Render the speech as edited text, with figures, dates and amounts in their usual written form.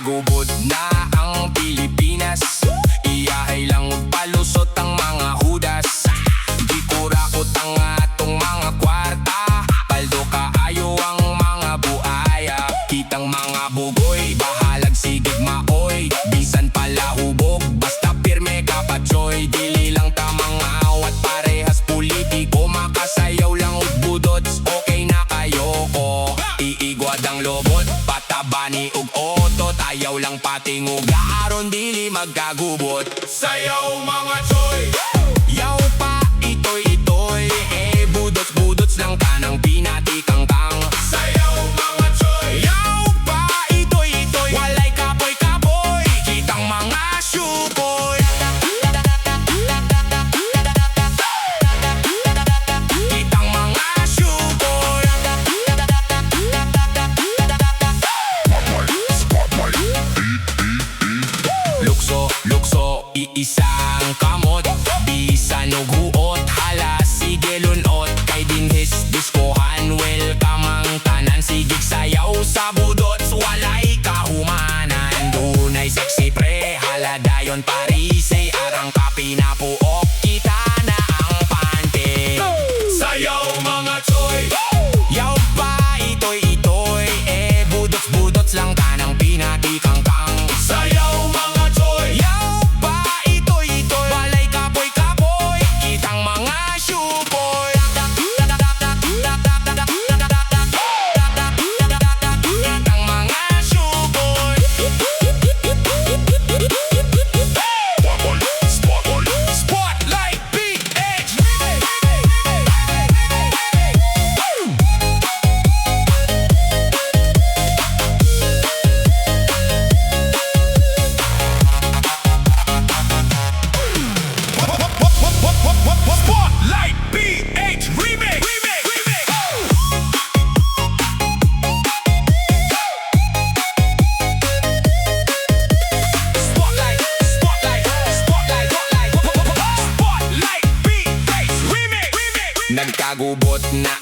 Nagkagubod na ang Pilipinas, iyahay lang palusot ang mga hudas. Di kurakot ang atong mga kwarta, paldo kaayo ang mga buaya. Kitang mga bugoy, bahalag sigig maoy, bisan pala hubog, basta pirme kapatsoy. Dili lang tamang awat, parehas politiko, makasayaw lang og budots, okay na kayo ko. Iigwad ang lobot, patabani og otot, ayaw lang patingog, aron dili magkagubot. Sayaw mga choy, yaw pa itoy itoy, budots budots lang tanang pinatikang kang. Sayaw mga choy, yaw pa itoy itoy, walay kapoy kapoy, kitang mga syukoy. Kitang mga syukoy. Lukso, lukso, iisang kamot, bisan og huot, hala sige lunot, kay dinhis diskohan, welcome ang tanan, sigig sayaw sa budots, walay kahumanan. Dunay sexy pre, hala dayon parise, arang kapi na puok, kita na ang pante. Sayaw mga choy, yaw pa itoy itoy, budots budots lang tanang pinatikang kang. Sayaw mga choy, yaw pa itoy itoy, walay kapoy kapoy, kitang mga syukoy. Kitang mga syukoy. Spotlight PH. Spotlight PH remix. Spotlight, spotlight, spotlight, spotlight PH remix. Nagkagubot na